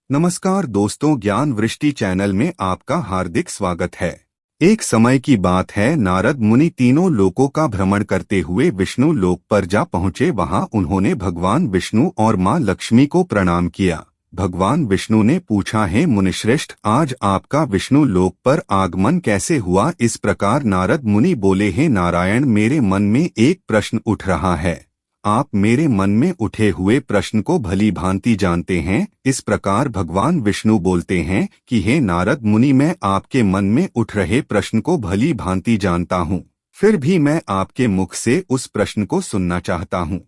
नमस्कार दोस्तों, ज्ञान वृष्टि चैनल में आपका हार्दिक स्वागत है। एक समय की बात है, नारद मुनि तीनों लोकों का भ्रमण करते हुए विष्णु लोक पर जा पहुँचे। वहां उन्होंने भगवान विष्णु और मां लक्ष्मी को प्रणाम किया। भगवान विष्णु ने पूछा, है मुनिश्रेष्ठ, आज आपका विष्णु लोक पर आगमन कैसे हुआ? इस प्रकार नारद मुनि बोले, हैं नारायण, मेरे मन में एक प्रश्न उठ रहा है। आप मेरे मन में उठे हुए प्रश्न को भली भांति जानते हैं। इस प्रकार भगवान विष्णु बोलते हैं कि हे नारद मुनि, मैं आपके मन में उठ रहे प्रश्न को भली भांति जानता हूँ, फिर भी मैं आपके मुख से उस प्रश्न को सुनना चाहता हूँ।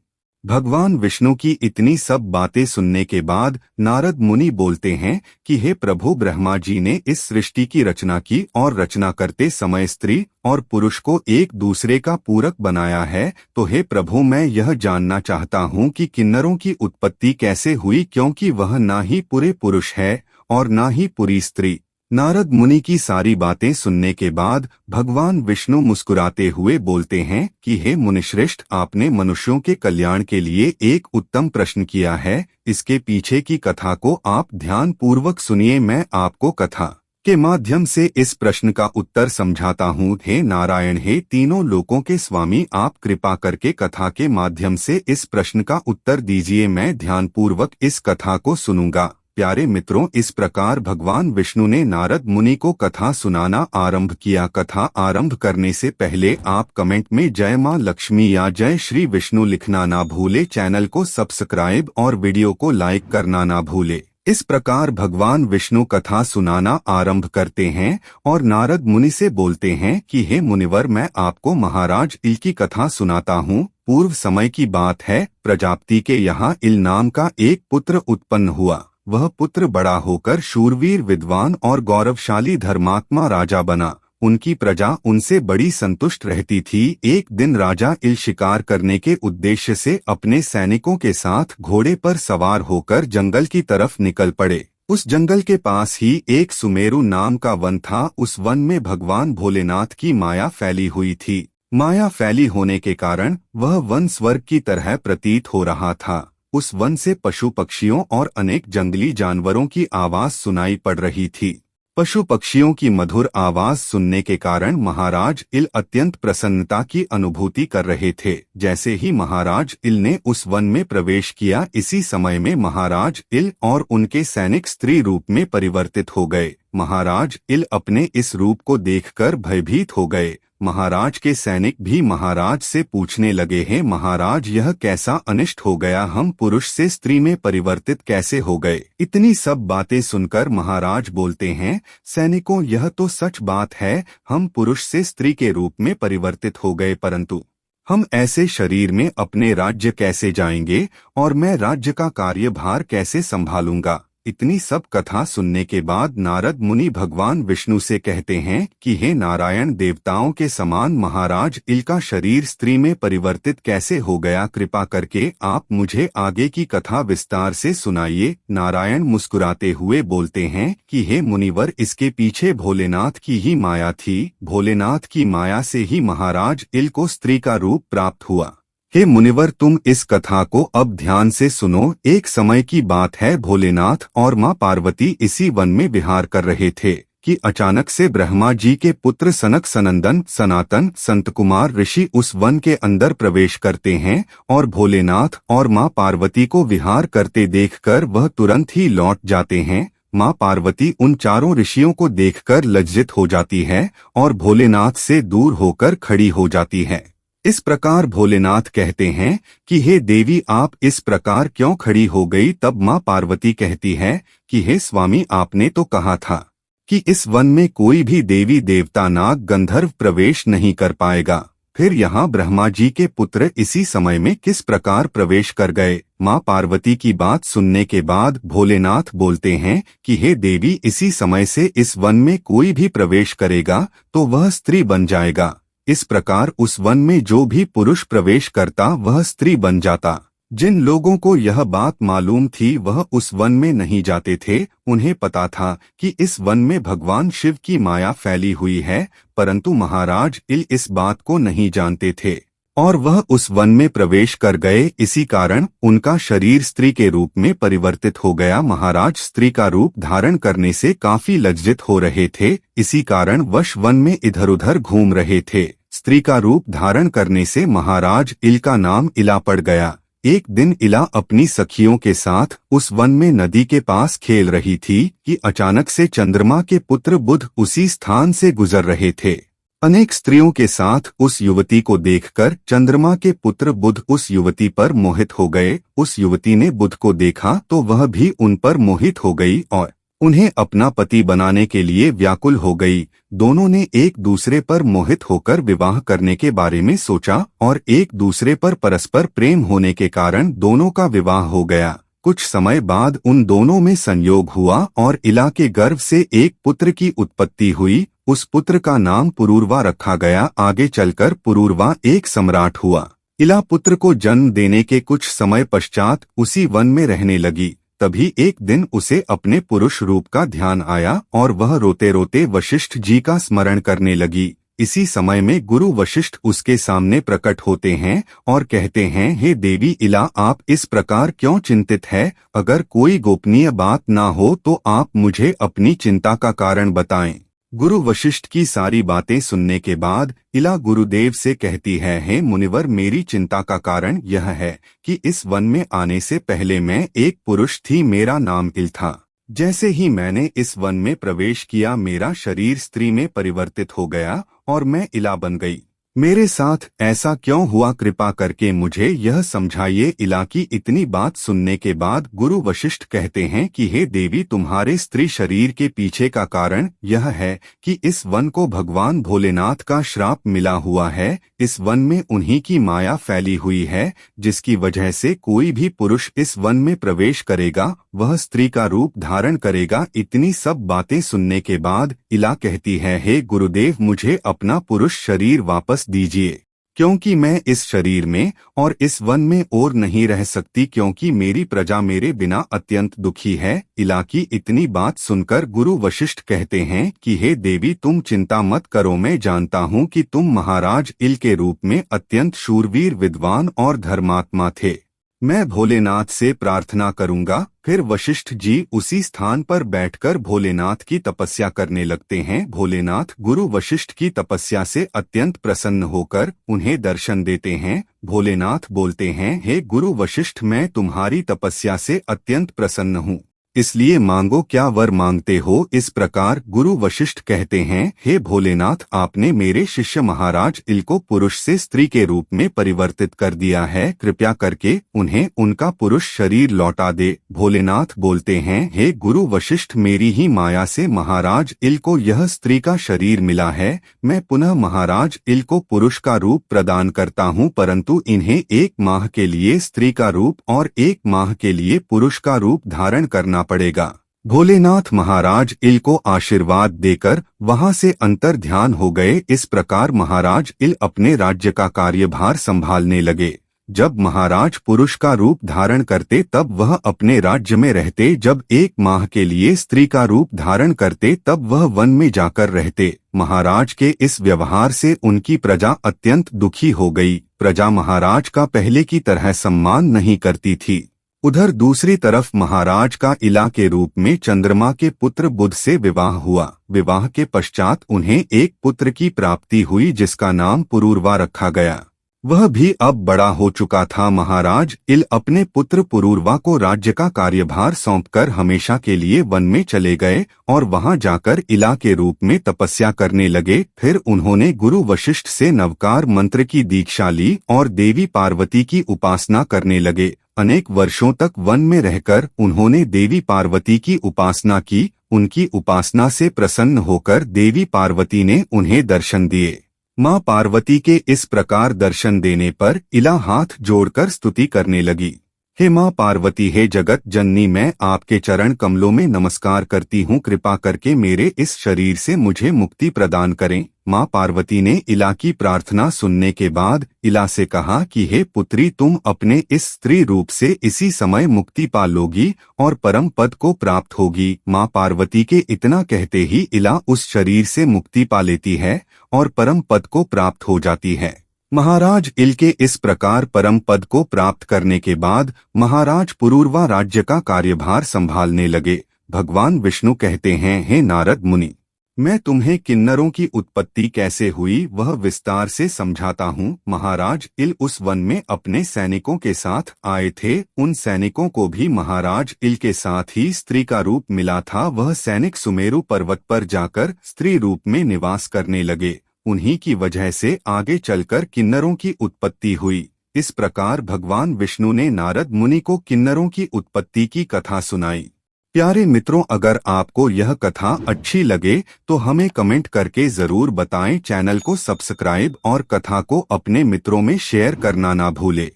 भगवान विष्णु की इतनी सब बातें सुनने के बाद नारद मुनि बोलते हैं कि हे प्रभु, ब्रह्मा जी ने इस सृष्टि की रचना की और रचना करते समय स्त्री और पुरुष को एक दूसरे का पूरक बनाया है। तो हे प्रभु, मैं यह जानना चाहता हूँ कि किन्नरों की उत्पत्ति कैसे हुई, क्योंकि वह ना ही पूरे पुरुष है और ना ही पूरी स्त्री। नारद मुनि की सारी बातें सुनने के बाद भगवान विष्णु मुस्कुराते हुए बोलते हैं कि हे मुनिश्रेष्ठ, आपने मनुष्यों के कल्याण के लिए एक उत्तम प्रश्न किया है। इसके पीछे की कथा को आप ध्यान पूर्वक सुनिए। मैं आपको कथा के माध्यम से इस प्रश्न का उत्तर समझाता हूँ। हे नारायण, हे तीनों लोकों के स्वामी, आप कृपा करके कथा के माध्यम से इस प्रश्न का उत्तर दीजिए। मैं ध्यानपूर्वक इस कथा को सुनूंगा। प्यारे मित्रों, इस प्रकार भगवान विष्णु ने नारद मुनि को कथा सुनाना आरंभ किया। कथा आरंभ करने से पहले आप कमेंट में जय मां लक्ष्मी या जय श्री विष्णु लिखना ना भूले। चैनल को सब्सक्राइब और वीडियो को लाइक करना ना भूले। इस प्रकार भगवान विष्णु कथा सुनाना आरंभ करते हैं और नारद मुनि से बोलते हैं कि हे मुनिवर, मैं आपको महाराज इल की कथा सुनाता हूँ। पूर्व समय की बात है, प्रजापति के यहाँ इल नाम का एक पुत्र उत्पन्न हुआ। वह पुत्र बड़ा होकर शूरवीर, विद्वान और गौरवशाली धर्मात्मा राजा बना। उनकी प्रजा उनसे बड़ी संतुष्ट रहती थी। एक दिन राजा इल शिकार करने के उद्देश्य से अपने सैनिकों के साथ घोड़े पर सवार होकर जंगल की तरफ निकल पड़े। उस जंगल के पास ही एक सुमेरु नाम का वन था। उस वन में भगवान भोलेनाथ की माया फैली हुई थी। माया फैली होने के कारण वह वन स्वर्ग की तरह प्रतीत हो रहा था। उस वन से पशु पक्षियों और अनेक जंगली जानवरों की आवाज सुनाई पड़ रही थी। पशु पक्षियों की मधुर आवाज सुनने के कारण महाराज इल अत्यंत प्रसन्नता की अनुभूति कर रहे थे। जैसे ही महाराज इल ने उस वन में प्रवेश किया, इसी समय में महाराज इल और उनके सैनिक स्त्री रूप में परिवर्तित हो गए। महाराज इल अपने इस रूप को देखकर भयभीत हो गए। महाराज के सैनिक भी महाराज से पूछने लगे, हैं महाराज, यह कैसा अनिष्ट हो गया? हम पुरुष से स्त्री में परिवर्तित कैसे हो गए? इतनी सब बातें सुनकर महाराज बोलते हैं, सैनिकों, यह तो सच बात है, हम पुरुष से स्त्री के रूप में परिवर्तित हो गए, परंतु हम ऐसे शरीर में अपने राज्य कैसे जाएंगे और मैं राज्य का कार्यभार कैसे संभालूंगा? इतनी सब कथा सुनने के बाद नारद मुनि भगवान विष्णु से कहते हैं कि हे नारायण, देवताओं के समान महाराज इल का शरीर स्त्री में परिवर्तित कैसे हो गया? कृपा करके आप मुझे आगे की कथा विस्तार से सुनाइए। नारायण मुस्कुराते हुए बोलते हैं कि हे मुनिवर, इसके पीछे भोलेनाथ की ही माया थी। भोलेनाथ की माया से ही महाराज इल को स्त्री का रूप प्राप्त हुआ। हे मुनिवर, तुम इस कथा को अब ध्यान से सुनो। एक समय की बात है, भोलेनाथ और मां पार्वती इसी वन में विहार कर रहे थे कि अचानक से ब्रह्मा जी के पुत्र सनक सनंदन सनातन संत कुमार ऋषि उस वन के अंदर प्रवेश करते हैं और भोलेनाथ और मां पार्वती को विहार करते देखकर वह तुरंत ही लौट जाते हैं। मां पार्वती उन चारों ऋषियों को देखकर लज्जित हो जाती है और भोलेनाथ से दूर होकर खड़ी हो जाती है। इस प्रकार भोलेनाथ कहते हैं कि हे देवी, आप इस प्रकार क्यों खड़ी हो गई? तब मां पार्वती कहती है कि हे स्वामी, आपने तो कहा था कि इस वन में कोई भी देवी देवता नाग गंधर्व प्रवेश नहीं कर पाएगा। फिर यहाँ ब्रह्मा जी के पुत्र इसी समय में किस प्रकार प्रवेश कर गए? मां पार्वती की बात सुनने के बाद भोलेनाथ बोलते हैं कि हे देवी, इसी समय से इस वन में कोई भी प्रवेश करेगा तो वह स्त्री बन जाएगा। इस प्रकार उस वन में जो भी पुरुष प्रवेश करता वह स्त्री बन जाता। जिन लोगों को यह बात मालूम थी वह उस वन में नहीं जाते थे। उन्हें पता था कि इस वन में भगवान शिव की माया फैली हुई है, परंतु महाराज इल इस बात को नहीं जानते थे और वह उस वन में प्रवेश कर गए। इसी कारण उनका शरीर स्त्री के रूप में परिवर्तित हो गया। महाराज स्त्री का रूप धारण करने से काफी लज्जित हो रहे थे, इसी कारण वश वन में इधर उधर घूम रहे थे। स्त्री का रूप धारण करने से महाराज इल का नाम इला पड़ गया। एक दिन इला अपनी सखियों के साथ उस वन में नदी के पास खेल रही थी कि अचानक से चंद्रमा के पुत्र बुध उसी स्थान से गुजर रहे थे। अनेक स्त्रियों के साथ उस युवती को देखकर चंद्रमा के पुत्र बुध उस युवती पर मोहित हो गए। उस युवती ने बुध को देखा तो वह भी उन पर मोहित हो गई और उन्हें अपना पति बनाने के लिए व्याकुल हो गई। दोनों ने एक दूसरे पर मोहित होकर विवाह करने के बारे में सोचा और एक दूसरे पर परस्पर प्रेम होने के कारण दोनों का विवाह हो गया। कुछ समय बाद उन दोनों में संयोग हुआ और इला के गर्भ से एक पुत्र की उत्पत्ति हुई। उस पुत्र का नाम पुरूरवा रखा गया। आगे चलकर पुरूरवा एक सम्राट हुआ। इला पुत्र को जन्म देने के कुछ समय पश्चात उसी वन में रहने लगी। तभी एक दिन उसे अपने पुरुष रूप का ध्यान आया और वह रोते रोते वशिष्ठ जी का स्मरण करने लगी। इसी समय में गुरु वशिष्ठ उसके सामने प्रकट होते हैं और कहते हैं, हे देवी इला, आप इस प्रकार क्यों चिंतित है? अगर कोई गोपनीय बात ना हो तो आप मुझे अपनी चिंता का कारण बताएं। गुरु वशिष्ठ की सारी बातें सुनने के बाद इला गुरुदेव से कहती है, हे मुनिवर, मेरी चिंता का कारण यह है कि इस वन में आने से पहले मैं एक पुरुष थी, मेरा नाम इल था। जैसे ही मैंने इस वन में प्रवेश किया मेरा शरीर स्त्री में परिवर्तित हो गया और मैं इला बन गई। मेरे साथ ऐसा क्यों हुआ? कृपा करके मुझे यह समझाइए। इला की इतनी बात सुनने के बाद गुरु वशिष्ठ कहते हैं कि हे देवी, तुम्हारे स्त्री शरीर के पीछे का कारण यह है कि इस वन को भगवान भोलेनाथ का श्राप मिला हुआ है। इस वन में उन्हीं की माया फैली हुई है, जिसकी वजह से कोई भी पुरुष इस वन में प्रवेश करेगा वह स्त्री का रूप धारण करेगा। इतनी सब बातें सुनने के बाद इला कहती है, हे गुरुदेव, मुझे अपना पुरुष शरीर वापस दीजिए, क्योंकि मैं इस शरीर में और इस वन में और नहीं रह सकती, क्योंकि मेरी प्रजा मेरे बिना अत्यंत दुखी है। इला की इतनी बात सुनकर गुरु वशिष्ठ कहते हैं कि हे देवी, तुम चिंता मत करो, मैं जानता हूँ कि तुम महाराज इल के रूप में अत्यंत शूरवीर, विद्वान और धर्मात्मा थे। मैं भोलेनाथ से प्रार्थना करूंगा। फिर वशिष्ठ जी उसी स्थान पर बैठकर भोलेनाथ की तपस्या करने लगते हैं। भोलेनाथ गुरु वशिष्ठ की तपस्या से अत्यंत प्रसन्न होकर उन्हें दर्शन देते हैं। भोलेनाथ बोलते हैं, हे गुरु वशिष्ठ, मैं तुम्हारी तपस्या से अत्यंत प्रसन्न हूँ, इसलिए मांगो, क्या वर मांगते हो? इस प्रकार गुरु वशिष्ठ कहते हैं, हे भोलेनाथ, आपने मेरे शिष्य महाराज इल को पुरुष से स्त्री के रूप में परिवर्तित कर दिया है, कृपया करके उन्हें उनका पुरुष शरीर लौटा दे। भोलेनाथ बोलते हैं, हे गुरु वशिष्ठ, मेरी ही माया से महाराज इल को यह स्त्री का शरीर मिला है। मैं पुनः महाराज इल को पुरुष का रूप प्रदान करता हूँ, परंतु इन्हें 1 माह के लिए स्त्री का रूप और 1 माह के लिए पुरुष का रूप धारण करना पड़ेगा। भोलेनाथ महाराज इल को आशीर्वाद देकर वहां से अंतर ध्यान हो गए। इस प्रकार महाराज इल अपने राज्य का कार्यभार संभालने लगे। जब महाराज पुरुष का रूप धारण करते तब वह अपने राज्य में रहते, जब 1 माह के लिए स्त्री का रूप धारण करते तब वह वन में जाकर रहते। महाराज के इस व्यवहार से उनकी प्रजा अत्यंत दुखी हो गई। प्रजा महाराज का पहले की तरह सम्मान नहीं करती थी। उधर दूसरी तरफ महाराज का इला के रूप में चंद्रमा के पुत्र बुध से विवाह हुआ। विवाह के पश्चात उन्हें एक पुत्र की प्राप्ति हुई जिसका नाम पुरूरवा रखा गया। वह भी अब बड़ा हो चुका था। महाराज इल अपने पुत्र पुरूरवा को राज्य का कार्यभार सौंपकर हमेशा के लिए वन में चले गए और वहां जाकर इला के रूप में तपस्या करने लगे। फिर उन्होंने गुरु वशिष्ठ से नवकार मंत्र की दीक्षा ली और देवी पार्वती की उपासना करने लगे। अनेक वर्षों तक वन में रहकर उन्होंने देवी पार्वती की उपासना की। उनकी उपासना से प्रसन्न होकर देवी पार्वती ने उन्हें दर्शन दिए। मां पार्वती के इस प्रकार दर्शन देने पर इला हाथ जोड़कर स्तुति करने लगी। हे मां पार्वती, हे जगत जननी, मैं आपके चरण कमलों में नमस्कार करती हूँ, कृपा करके मेरे इस शरीर से मुझे मुक्ति प्रदान करें। मां पार्वती ने इला की प्रार्थना सुनने के बाद इला से कहा कि हे पुत्री, तुम अपने इस स्त्री रूप से इसी समय मुक्ति पा लोगी और परम पद को प्राप्त होगी। मां पार्वती के इतना कहते ही इला उस शरीर से मुक्ति पा लेती है और परम पद को प्राप्त हो जाती है। महाराज इल के इस प्रकार परम पद को प्राप्त करने के बाद महाराज पुरूरवा राज्य का कार्यभार संभालने लगे। भगवान विष्णु कहते हैं, हे नारद मुनि, मैं तुम्हें किन्नरों की उत्पत्ति कैसे हुई वह विस्तार से समझाता हूँ। महाराज इल उस वन में अपने सैनिकों के साथ आए थे। उन सैनिकों को भी महाराज इल के साथ ही स्त्री का रूप मिला था। वह सैनिक सुमेरु पर्वत पर जाकर स्त्री रूप में निवास करने लगे। उन्हीं की वजह से आगे चलकर किन्नरों की उत्पत्ति हुई। इस प्रकार भगवान विष्णु ने नारद मुनि को किन्नरों की उत्पत्ति की कथा सुनाई। प्यारे मित्रों, अगर आपको यह कथा अच्छी लगे तो हमें कमेंट करके जरूर बताएं। चैनल को सब्सक्राइब और कथा को अपने मित्रों में शेयर करना ना भूलें।